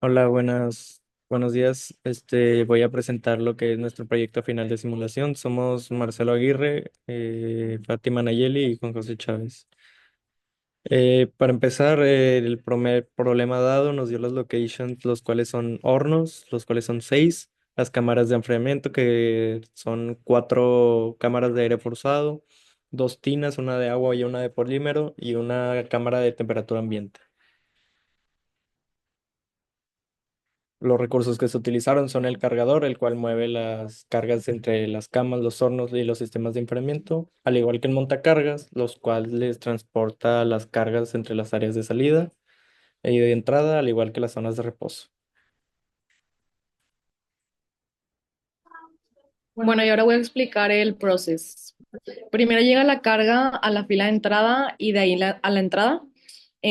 Hola, buenos días. Voy a presentar lo que es nuestro proyecto final de simulación. Somos Marcelo Aguirre, Fátima Nayeli y Juan José Chávez. Para empezar, el primer problema dado nos dio las locations, los cuales son hornos, los cuales son seis, las cámaras de enfriamiento, que son cuatro cámaras de aire forzado, dos tinas, una de agua y una de polímero, y una cámara de temperatura ambiente. Los recursos que se utilizaron son el cargador, el cual mueve las cargas entre las camas, los hornos y los sistemas de enfriamiento, al igual que el montacargas, los cuales transporta las cargas entre las áreas de salida y de entrada, al igual que las zonas de reposo. Bueno, y ahora voy a explicar el proceso. Primero llega la carga a la fila de entrada y de ahí a la entrada.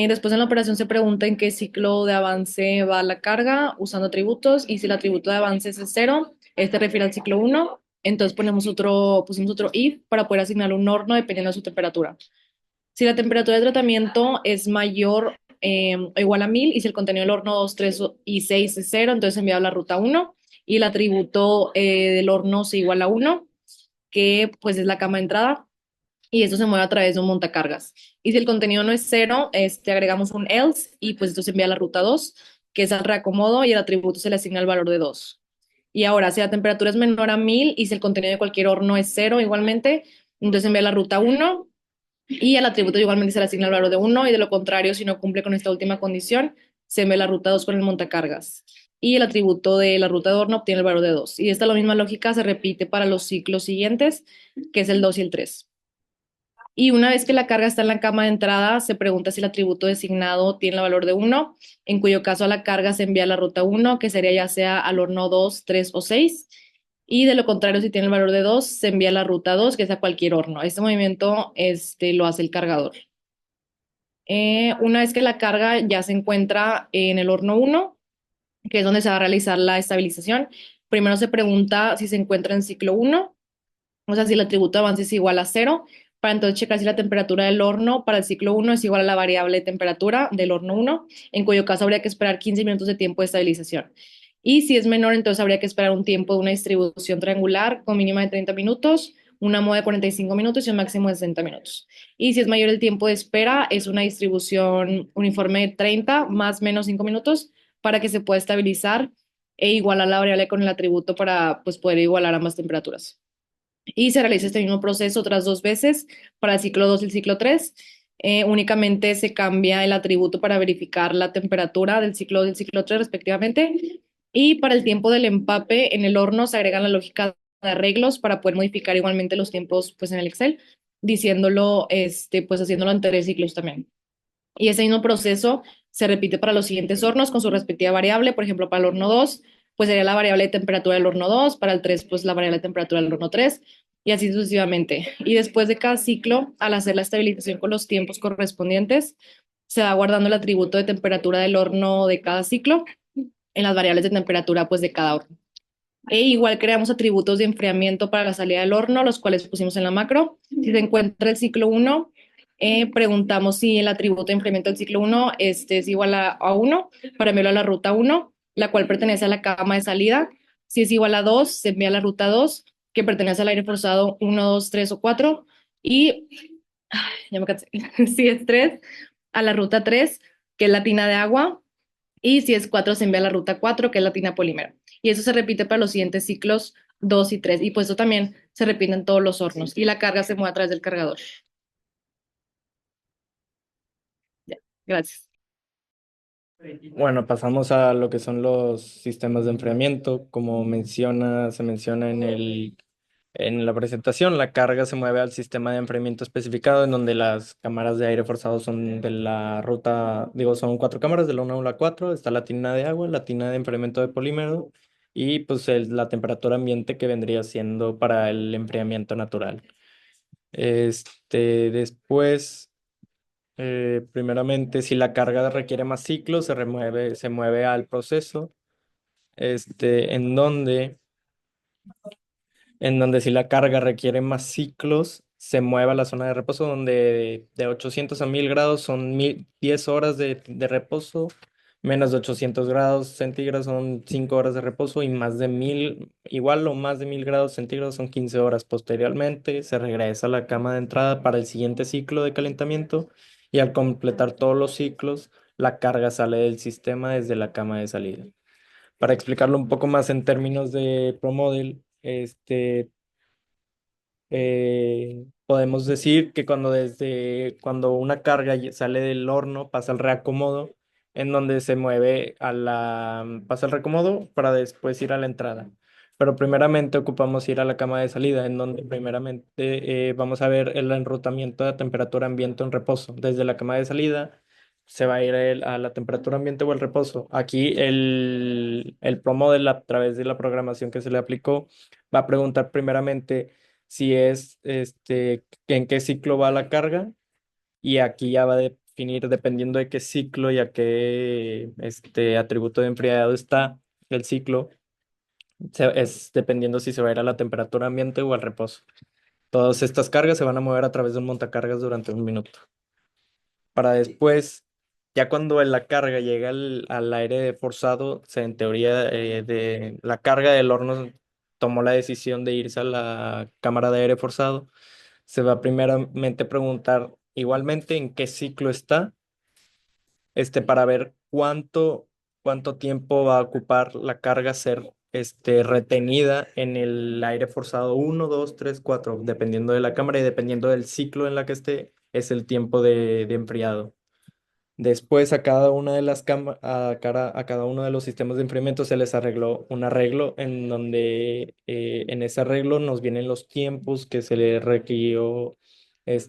Después en la operación se pregunta en qué ciclo de avance va la carga usando atributos y si el atributo de avance es el cero, este refiere al ciclo uno. Entonces pusimos otro if para poder asignar un horno dependiendo de su temperatura. Si la temperatura de tratamiento es mayor o igual a 1000 y si el contenido del horno 2, 3 y 6 es cero, entonces enviado a la ruta uno y el atributo del horno se iguala a uno, que pues es la cama de entrada y esto se mueve a través de un montacargas. Y si el contenido no es cero, agregamos un else y pues esto se envía a la ruta 2, que es al reacomodo y el atributo se le asigna el valor de 2. Y ahora, si la temperatura es menor a 1000 y si el contenido de cualquier horno es cero igualmente, entonces se envía a la ruta uno y al atributo igualmente se le asigna el valor de uno y de lo contrario, si no cumple con esta última condición, se envía la ruta 2 con el montacargas. Y el atributo de la ruta de horno obtiene el valor de 2. Y esta la misma lógica se repite para los ciclos siguientes, que es el 2 y el 3. Y una vez que la carga está en la cama de entrada, se pregunta si el atributo designado tiene el valor de uno, en cuyo caso a la carga se envía a la ruta uno, que sería ya sea al horno 2, 3 o 6. Y de lo contrario, si tiene el valor de 2, se envía a la ruta 2, que es a cualquier horno. Este movimiento lo hace el cargador. Una vez que la carga ya se encuentra en el horno uno, que es donde se va a realizar la estabilización, primero se pregunta si se encuentra en ciclo uno, o sea, si el atributo de avance es igual a cero, para entonces checar si la temperatura del horno para el ciclo uno es igual a la variable de temperatura del horno uno, en cuyo caso habría que esperar 15 minutos de tiempo de estabilización. Y si es menor, entonces habría que esperar un tiempo de una distribución triangular con mínima de 30 minutos, una moda de 45 minutos y un máximo de 60 minutos. Y si es mayor el tiempo de espera, es una distribución uniforme de 30 más menos 5 minutos para que se pueda estabilizar e igualar la variable con el atributo para pues, poder igualar ambas temperaturas. Y se realiza este mismo proceso otras dos veces para el ciclo 2 y el ciclo 3. Únicamente se cambia el atributo para verificar la temperatura del ciclo 2 y el ciclo 3 respectivamente. Y para el tiempo del empape en el horno se agrega la lógica de arreglos para poder modificar igualmente los tiempos pues en el Excel, diciéndolo, pues haciéndolo en tres ciclos también. Y ese mismo proceso se repite para los siguientes hornos con su respectiva variable. Por ejemplo, para el horno 2 pues sería la variable de temperatura del horno 2, para el 3 pues la variable de temperatura del horno 3 y así sucesivamente. Y después de cada ciclo, al hacer la estabilización con los tiempos correspondientes, se va guardando el atributo de temperatura del horno de cada ciclo en las variables de temperatura pues de cada horno. E igual creamos atributos de enfriamiento para la salida del horno, los cuales pusimos en la macro. Si se encuentra el ciclo uno, preguntamos si el atributo de enfriamiento del ciclo uno es igual a 1 para enviarlo a la ruta uno, la cual pertenece a la cama de salida. Si es igual a 2, se envía a la ruta 2, que pertenece al aire forzado uno, 2, 3 o 4. Y ya me cansé. Si es 3, a la ruta 3, que es la tina de agua, y si es 4 se envía a la ruta 4, que es la tina polímero. Y eso se repite para los siguientes ciclos 2 y 3. Y pues eso también se repite en todos los hornos. Y la carga se mueve a través del cargador. Ya, gracias. Bueno, pasamos a lo que son los sistemas de enfriamiento. Como se menciona en la presentación, la carga se mueve al sistema de enfriamiento especificado, en donde las cámaras de aire forzado son de la ruta, digo, son cuatro cámaras, de la 1 a la 4. Está la tina de agua, la tina de enfriamiento de polímero y pues la temperatura ambiente que vendría siendo para el enfriamiento natural. Después. Primeramente, si la carga requiere más ciclos, se mueve al proceso, este, en donde, en donde si la carga requiere más ciclos, se mueve a la zona de reposo, donde de 800 a 1000 grados son 1000 10 horas de reposo, Menos de 800 grados centígrados son 5 horas de reposo y más de 1000, igual o más de 1000 grados centígrados son 15 horas. Posteriormente se regresa a la cama de entrada para el siguiente ciclo de calentamiento y al completar todos los ciclos, la carga sale del sistema desde la cama de salida. Para explicarlo un poco más en términos de ProModel, podemos decir que cuando una carga sale del horno, pasa al reacomodo, en donde se mueve pasa al reacomodo para después ir a la entrada. Pero primeramente ocupamos ir a la cama de salida, en donde primeramente vamos a ver el enrutamiento de temperatura ambiente en reposo. Desde la cama de salida se va a ir a la temperatura ambiente o el reposo. Aquí el ProModel, a través de la programación que se le aplicó, va a preguntar primeramente si es en qué ciclo va la carga, y aquí ya va a definir dependiendo de qué ciclo y a qué atributo de enfriado está el ciclo, es dependiendo si se va a ir a la temperatura ambiente o al reposo. Todas estas cargas se van a mover a través de un montacargas durante un minuto. Para después, ya cuando la carga llega al aire forzado, en teoría de la carga del horno tomó la decisión de irse a la cámara de aire forzado. Se va primeramente a preguntar igualmente en qué ciclo está, para ver cuánto tiempo va a ocupar la carga ser retenida en el aire forzado 1, 2, 3, 4, dependiendo de la cámara y dependiendo del ciclo en la que esté, es el tiempo de enfriado. Después a cada una de a cada uno de los sistemas de enfriamiento se les arregló un arreglo en donde en ese arreglo nos vienen los tiempos que se le requirió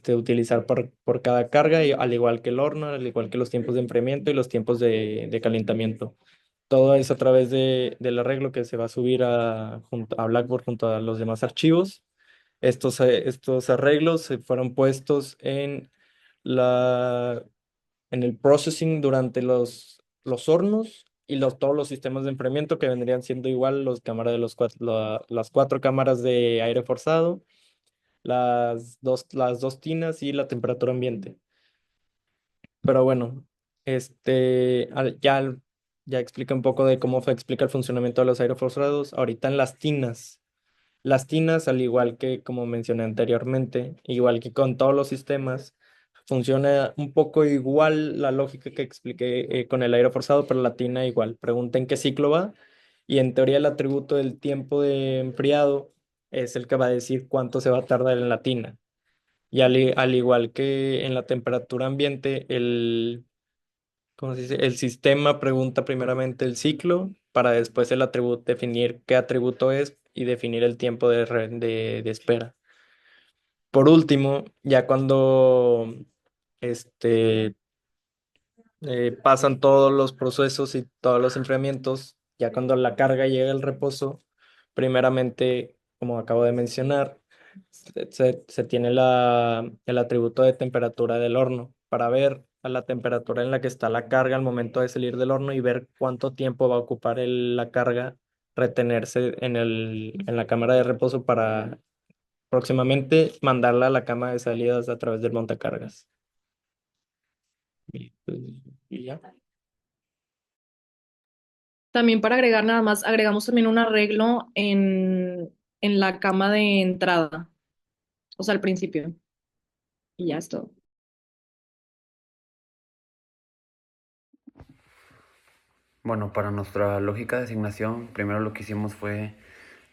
utilizar por cada carga, y al igual que el horno, al igual que los tiempos de enfriamiento y los tiempos de calentamiento. Todo eso a través del arreglo que se va a subir a Blackboard junto a los demás archivos. Estos arreglos se fueron puestos la en el processing durante los hornos y todos los sistemas de enfriamiento, que vendrían siendo igual las 4 cámaras de aire forzado, las dos tinas y la temperatura ambiente. Pero bueno, ya explica un poco de cómo explica el funcionamiento de los aire forzados. Ahorita en las tinas. Las tinas, al igual que como mencioné anteriormente, igual que con todos los sistemas, funciona un poco igual la lógica que expliqué con el aire forzado, pero la tina igual. Pregunta en qué ciclo va y en teoría el atributo del tiempo de enfriado es el que va a decir cuánto se va a tardar en la tina. Y al igual que en la temperatura ambiente, ¿cómo se dice? El sistema pregunta primeramente el ciclo para después el atributo definir qué atributo es y definir el tiempo de espera. Por último, ya cuando este, pasan todos los procesos y todos los enfriamientos, ya cuando la carga llega al reposo, primeramente, como acabo de mencionar, se tiene el atributo de temperatura del horno para ver a la temperatura en la que está la carga al momento de salir del horno y ver cuánto tiempo va a ocupar la carga retenerse en la cámara de reposo para próximamente mandarla a la cámara de salidas a través del montacargas. Y ya. También para agregar nada más, agregamos también un arreglo en la cama de entrada, o sea, al principio. Y ya es todo. Bueno, para nuestra lógica de asignación, primero lo que hicimos fue,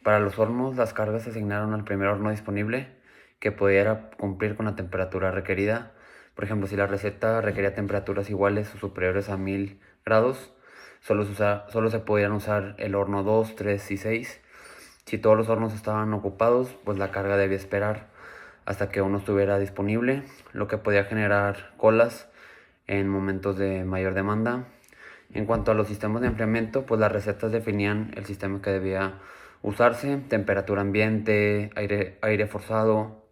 para los hornos, las cargas se asignaron al primer horno disponible que pudiera cumplir con la temperatura requerida. Por ejemplo, si la receta requería temperaturas iguales o superiores a 1000 grados, solo se podían usar el horno 2, 3 y 6. Si todos los hornos estaban ocupados, pues la carga debía esperar hasta que uno estuviera disponible, lo que podía generar colas en momentos de mayor demanda. En cuanto a los sistemas de enfriamiento, pues las recetas definían el sistema que debía usarse: temperatura ambiente, aire forzado,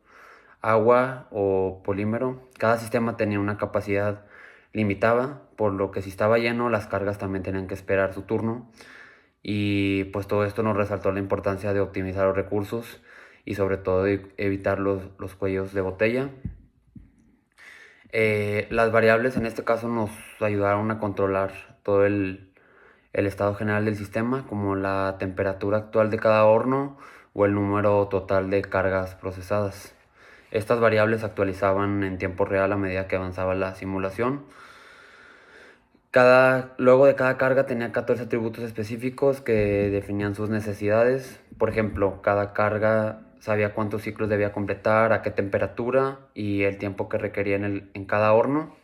agua o polímero. Cada sistema tenía una capacidad limitada, por lo que si estaba lleno, las cargas también tenían que esperar su turno. Y pues todo esto nos resaltó la importancia de optimizar los recursos y sobre todo de evitar los cuellos de botella. Las variables en este caso nos ayudaron a controlar todo el estado general del sistema, como la temperatura actual de cada horno o el número total de cargas procesadas. Estas variables se actualizaban en tiempo real a medida que avanzaba la simulación. Luego de cada carga tenía 14 atributos específicos que definían sus necesidades. Por ejemplo, cada carga sabía cuántos ciclos debía completar, a qué temperatura y el tiempo que requería en cada horno.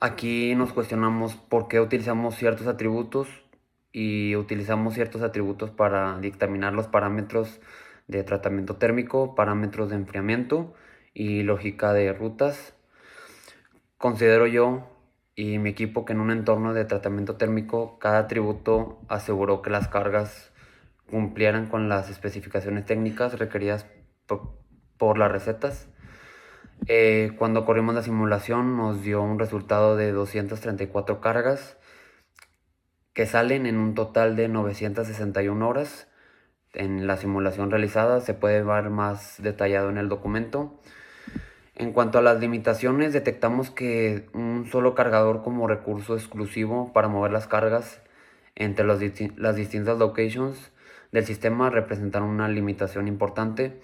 Aquí nos cuestionamos por qué utilizamos ciertos atributos y utilizamos ciertos atributos para dictaminar los parámetros de tratamiento térmico, parámetros de enfriamiento y lógica de rutas. Considero yo y mi equipo que en un entorno de tratamiento térmico cada atributo aseguró que las cargas cumplieran con las especificaciones técnicas requeridas por las recetas. Cuando corrimos la simulación nos dio un resultado de 234 cargas que salen en un total de 961 horas. En la simulación realizada se puede ver más detallado en el documento. En cuanto a las limitaciones, detectamos que un solo cargador como recurso exclusivo para mover las cargas entre las distintas locations del sistema representaron una limitación importante,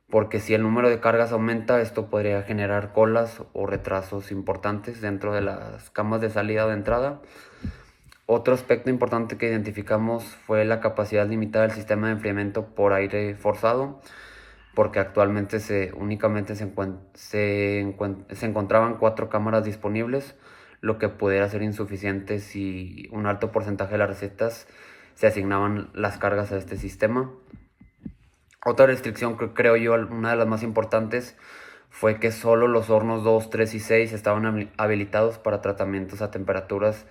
porque si el número de cargas aumenta, esto podría generar colas o retrasos importantes dentro de las camas de salida o de entrada. Otro aspecto importante que identificamos fue la capacidad limitada del sistema de enfriamiento por aire forzado, porque actualmente únicamente se encontraban 4 cámaras disponibles, lo que pudiera ser insuficiente si un alto porcentaje de las recetas se asignaban las cargas a este sistema. Otra restricción que creo yo, una de las más importantes, fue que solo los hornos 2, 3 y 6 estaban habilitados para tratamientos a temperaturas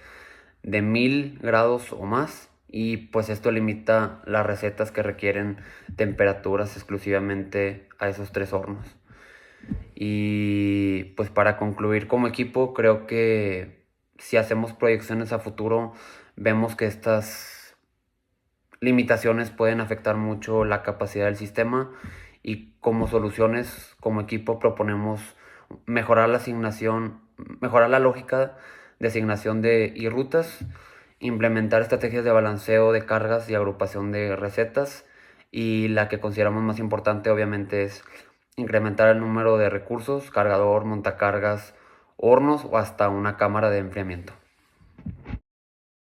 de 1000 grados o más, y pues esto limita las recetas que requieren temperaturas exclusivamente a esos 3 hornos. Y pues para concluir, como equipo, creo que si hacemos proyecciones a futuro, vemos que estas limitaciones pueden afectar mucho la capacidad del sistema, y como soluciones como equipo proponemos mejorar mejorar la lógica de asignación y rutas, implementar estrategias de balanceo de cargas y agrupación de recetas, y la que consideramos más importante obviamente es incrementar el número de recursos, cargador, montacargas, hornos o hasta una cámara de enfriamiento.